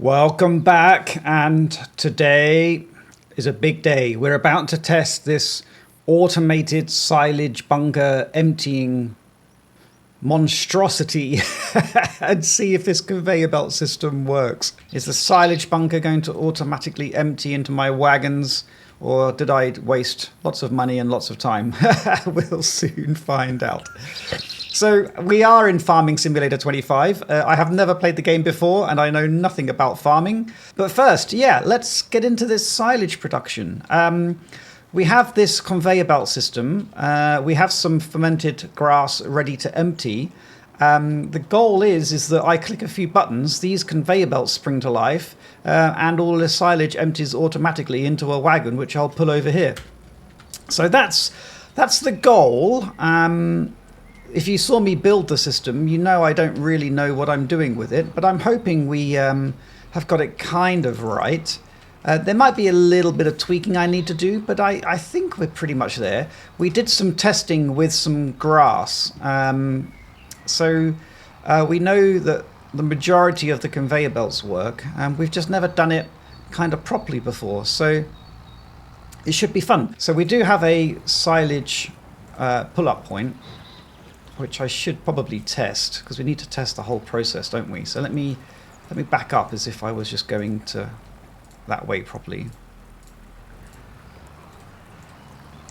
Welcome back, and today is a big day. We're about to test this automated silage bunker emptying monstrosity and see if this conveyor belt system works. Is the silage bunker going to automatically empty into my wagons, or did I waste lots of money and lots of time? We'll soon find out. So we are in Farming Simulator 25. I have never played the game before and I know nothing about farming. But first, let's get into this silage production. We have this conveyor belt system. We have some fermented grass ready to empty. The goal is that I click a few buttons, these conveyor belts spring to life, and all the silage empties automatically into a wagon, which I'll pull over here. So that's the goal. If you saw me build the system, you know I don't really know what I'm doing with it, but I'm hoping we have got it kind of right. There might be a little bit of tweaking I need to do, but I think we're pretty much there. We did some testing with some grass, so we know that the majority of the conveyor belts work, and we've just never done it kind of properly before, so it should be fun. So we do have a silage pull-up point, which I should probably test, because we need to test the whole process, don't we? So let me back up as if I was just going to that way properly.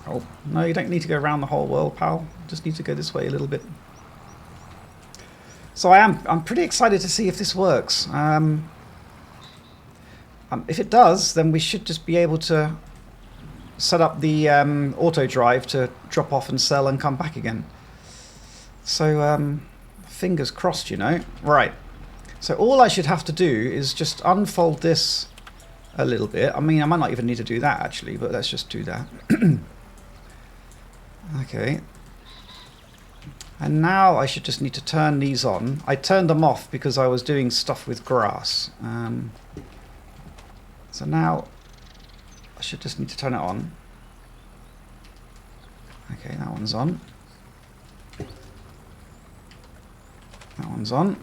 Oh, no, you don't need to go around the whole world, pal. Just need to go this way a little bit. So I'm pretty excited to see if this works. If it does, then we should just be able to set up the auto drive to drop off and sell and come back again. So, fingers crossed, you know. Right. So all I should have to do is just unfold this a little bit. I mean, I might not even need to do that, actually, but let's just do that. Okay. And now I should just need to turn these on. I turned them off because I was doing stuff with grass. So now I should just need to turn it on. Okay, that one's on. That one's on.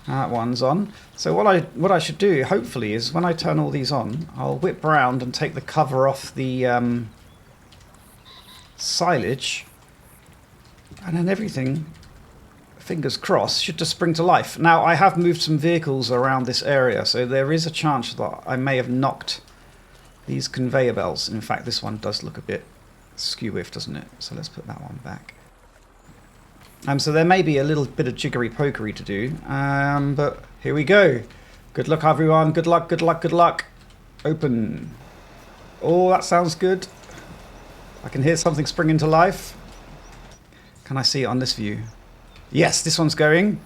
That one's on. So what I should do, hopefully, is when I turn all these on, I'll whip round and take the cover off the silage, and then everything, fingers crossed, should just spring to life. Now, I have moved some vehicles around this area, so there is a chance that I may have knocked these conveyor belts. In fact, this one does look a bit skew-whiff, doesn't it? So let's put that one back. So there may be a little bit of jiggery-pokery to do, but here we go. Good luck, everyone. Good luck, good luck, good luck. Open. Oh, that sounds good. I can hear something spring into life. Can I see it on this view? Yes, this one's going.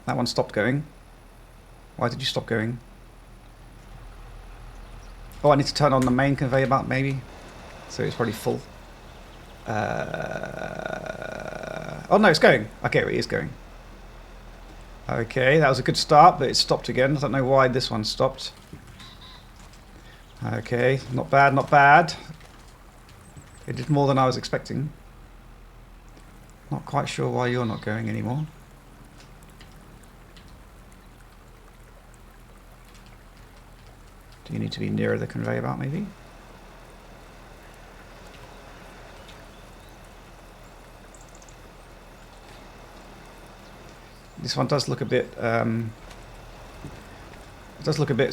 That one stopped going. Why did you stop going? Oh, I need to turn on the main conveyor belt, maybe. So it's probably full. Oh no, it's going. Okay, it is going. Okay, that was a good start, but it stopped again. I don't know why this one stopped. Okay, not bad, not bad. It did more than I was expecting. Not quite sure why you're not going anymore. Do you need to be nearer the conveyor belt, maybe? This one does look a bit,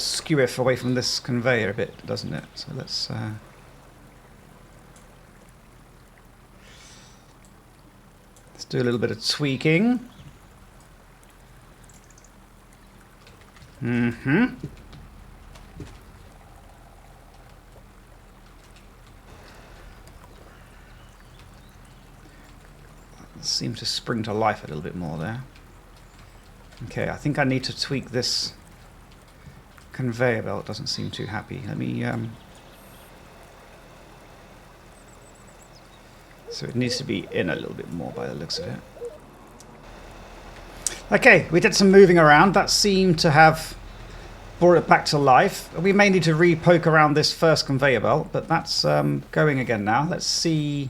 skew-iff away from this conveyor a bit, doesn't it? So let's do a little bit of tweaking. Seems to spring to life a little bit more there. Okay, I think I need to tweak this conveyor belt. It doesn't seem too happy. Let me so it needs to be in a little bit more by the looks of it. Okay, we did some moving around. That seemed to have brought it back to life. We may need to re-poke around this first conveyor belt, but that's going again now. Let's see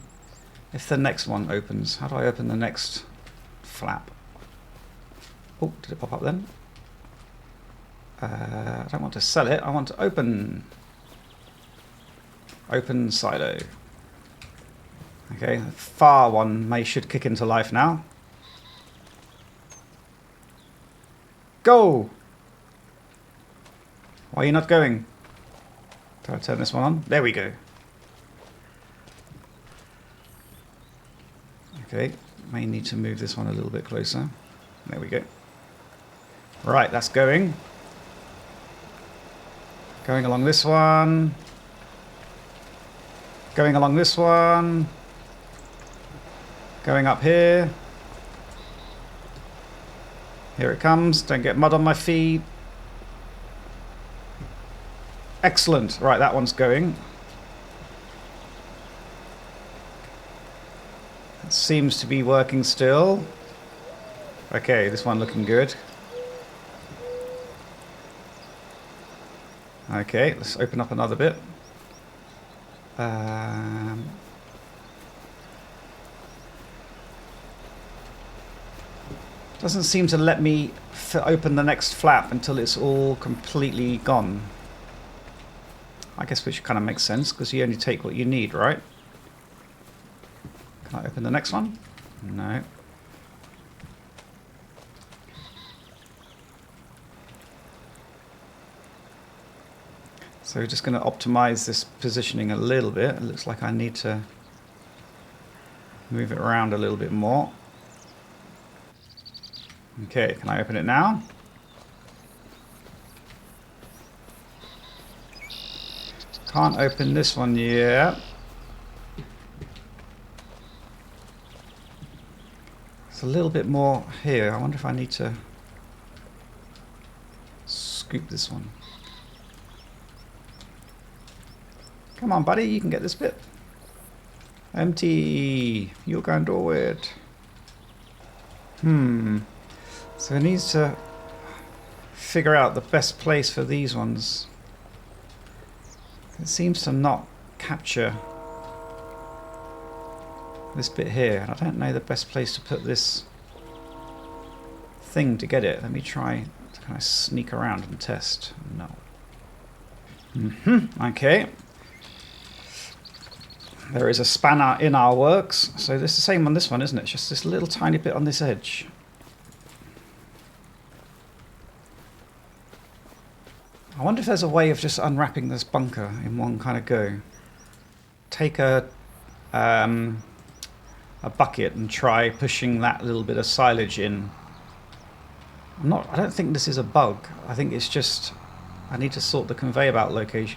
if the next one opens. How do I open the next flap? Oh, did it pop up then? I don't want to sell it. I want to open. Open silo. Okay, the far one should kick into life now. Go! Why are you not going? Do I turn this one on? There we go. Okay, may need to move this one a little bit closer. There we go. Right, that's going. Going along this one. Going along this one. Going up here. Here it comes. Don't get mud on my feet. Excellent. Right, that one's going. It seems to be working still. Okay, this one looking good. Okay, let's open up another bit. Doesn't seem to let me open the next flap until it's all completely gone. I guess which kind of makes sense because you only take what you need, right? Can I open the next one? No. So we're just going to optimize this positioning a little bit. It looks like I need to move it around a little bit more. Okay, can I open it now? Can't open this one yet. It's a little bit more here. I wonder if I need to scoop this one. Come on, buddy, you can get this bit. Empty. You can do it. So it needs to figure out the best place for these ones. It seems to not capture this bit here. I don't know the best place to put this thing to get it. Let me try to kind of sneak around and test. No. Okay. There is a spanner in our works. So this is the same on this one, isn't it? It's just this little tiny bit on this edge. I wonder if there's a way of just unwrapping this bunker in one kind of go. Take a bucket and try pushing that little bit of silage in. I don't think this is a bug. I think it's just I need to sort the conveyor belt locations.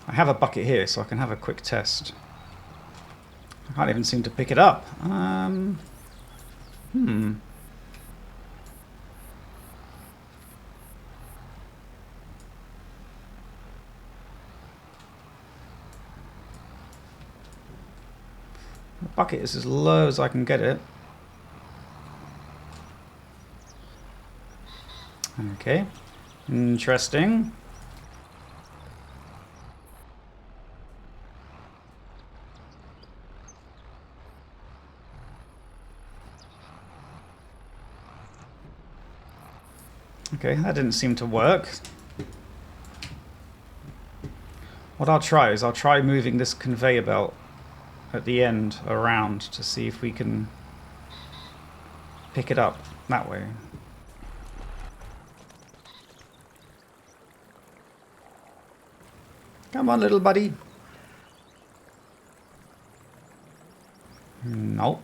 I have a bucket here, so I can have a quick test. I can't even seem to pick it up. The bucket is as low as I can get it. Okay, interesting. Okay, that didn't seem to work. What I'll try is I'll try moving this conveyor belt at the end around to see if we can pick it up that way. Come on, little buddy. Nope.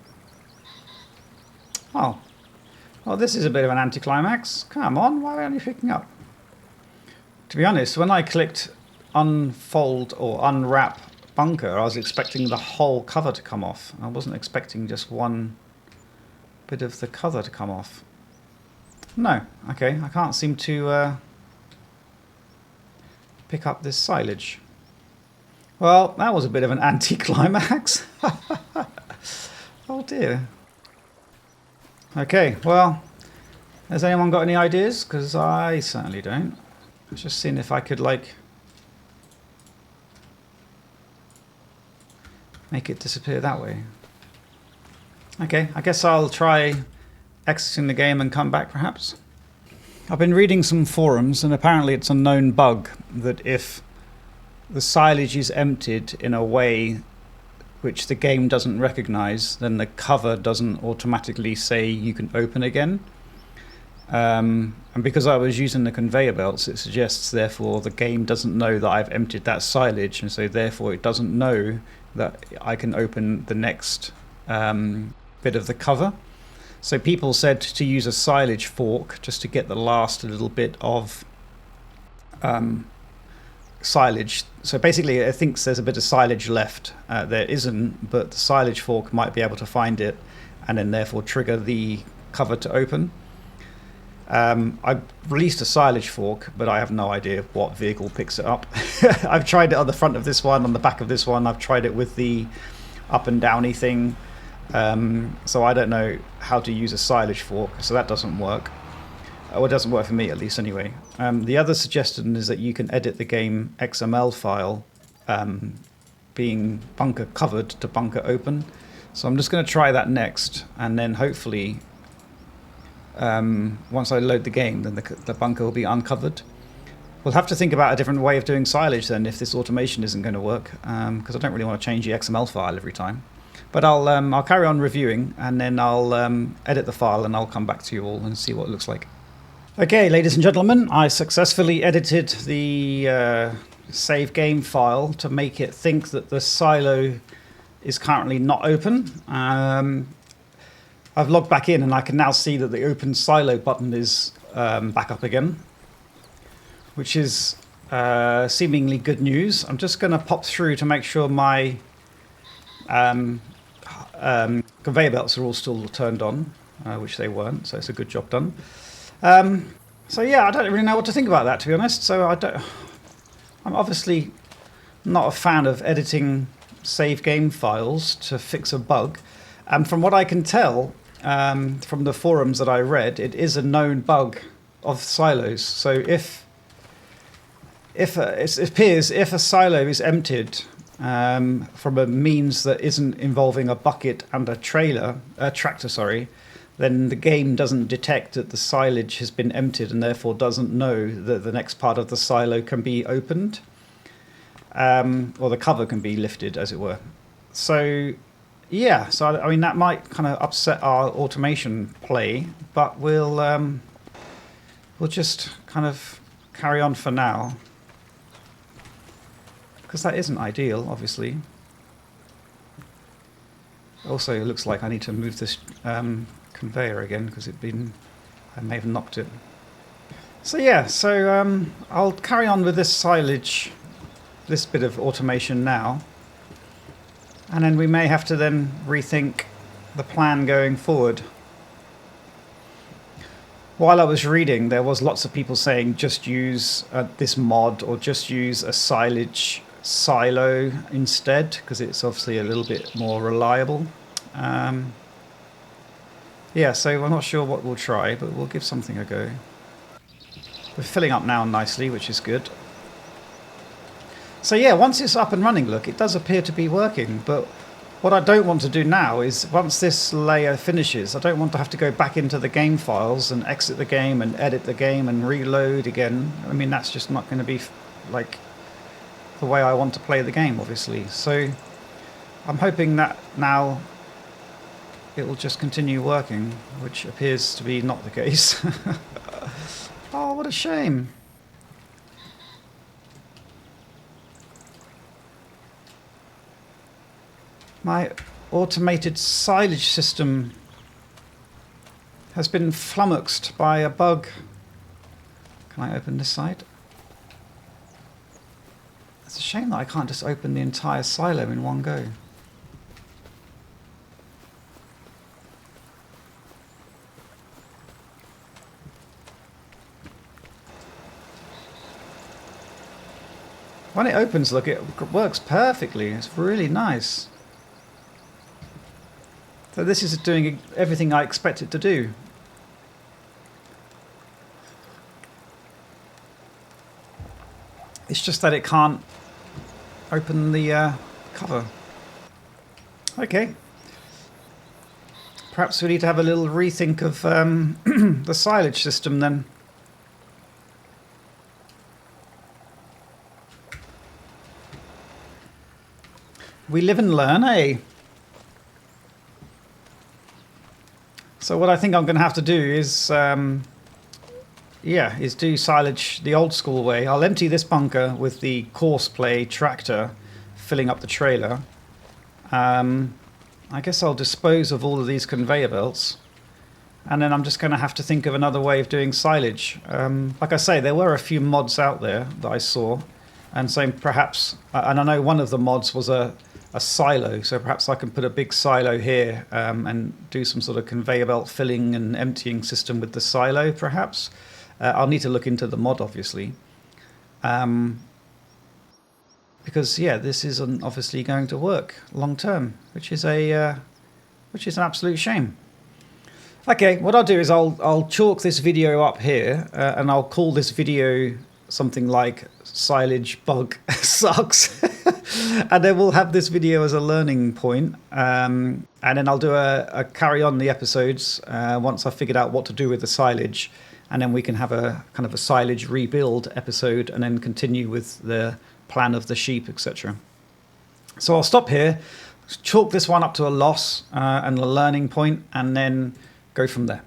Oh. Well, this is a bit of an anticlimax. Come on, why aren't you picking up? To be honest, when I clicked unfold or unwrap bunker, I was expecting the whole cover to come off. I wasn't expecting just one bit of the cover to come off. No, okay, I can't seem to pick up this silage. Well, that was a bit of an anticlimax. Oh dear. Okay, well, has anyone got any ideas? Because I certainly don't. I was just seeing if I could, like, make it disappear that way. Okay, I guess I'll try exiting the game and come back perhaps. I've been reading some forums and apparently it's a known bug that if the silage is emptied in a way which the game doesn't recognize, then the cover doesn't automatically say you can open again. And because I was using the conveyor belts, it suggests therefore the game doesn't know that I've emptied that silage, and so therefore it doesn't know that I can open the next bit of the cover. So people said to use a silage fork just to get the last little bit of silage. So basically it thinks there's a bit of silage left. There isn't, but the silage fork might be able to find it and then therefore trigger the cover to open. I released a silage fork, but I have no idea what vehicle picks it up. I've tried it on the front of this one, on the back of this one. I've tried it with the up and downy thing. So I don't know how to use a silage fork, so that doesn't work. Well, it doesn't work for me at least anyway. The other suggestion is that you can edit the game XML file being bunker covered to bunker open. So I'm just going to try that next, and then hopefully once I load the game, then the bunker will be uncovered. We'll have to think about a different way of doing silage then if this automation isn't going to work, because I don't really want to change the XML file every time. But I'll carry on reviewing, and then I'll edit the file and I'll come back to you all and see what it looks like. Okay, ladies and gentlemen, I successfully edited the save game file to make it think that the silo is currently not open. I've logged back in and I can now see that the open silo button is back up again, which is seemingly good news. I'm just going to pop through to make sure my conveyor belts are all still turned on, which they weren't, so it's a good job done. So yeah, I don't really know what to think about that, to be honest. So I'm obviously not a fan of editing save game files to fix a bug. And from what I can tell from the forums that I read, it is a known bug of silos. So it appears if a silo is emptied from a means that isn't involving a bucket and a tractor, then the game doesn't detect that the silage has been emptied and therefore doesn't know that the next part of the silo can be opened, or the cover can be lifted, as it were. So yeah, so I mean that might kind of upset our automation play, but we'll just kind of carry on for now, because that isn't ideal, obviously. Also, it looks like I need to move this conveyor again because I may have knocked it. So yeah, so I'll carry on with this silage, this bit of automation now, and then we may have to then rethink the plan going forward. While I was reading, there was lots of people saying just use this mod or just use a silage silo instead, because it's obviously a little bit more reliable. Yeah, so I'm not sure what we'll try, but we'll give something a go. We're filling up now nicely, which is good. So yeah, once it's up and running, look, it does appear to be working, but what I don't want to do now is, once this layer finishes, I don't want to have to go back into the game files and exit the game and edit the game and reload again. I mean, that's just not going to be like the way I want to play the game, obviously. So I'm hoping that now it will just continue working, which appears to be not the case. Oh, what a shame. My automated silage system has been flummoxed by a bug. Can I open this side? It's a shame that I can't just open the entire silo in one go. When it opens, look, it works perfectly. It's really nice. So this is doing everything I expect it to do. It's just that it can't open the cover. Okay. Perhaps we need to have a little rethink of the silage system then. We live and learn, eh? So what I think I'm going to have to do is, is do silage the old school way. I'll empty this bunker with the coarse play tractor filling up the trailer. I guess I'll dispose of all of these conveyor belts. And then I'm just going to have to think of another way of doing silage. Like I say, there were a few mods out there that I saw. And so perhaps, and I know one of the mods was a silo. So perhaps I can put a big silo here and do some sort of conveyor belt filling and emptying system with the silo, perhaps. I'll need to look into the mod, obviously. Because, yeah, this isn't obviously going to work long term, which is an absolute shame. Okay, what I'll do is I'll chalk this video up here, and I'll call this video something like "Silage Bug Sucks," and then we'll have this video as a learning point, and then I'll do a carry on the episodes once I've figured out what to do with the silage, and then we can have a kind of a silage rebuild episode, and then continue with the plan of the sheep, etc. So I'll stop here, chalk this one up to a loss and a learning point, and then go from there.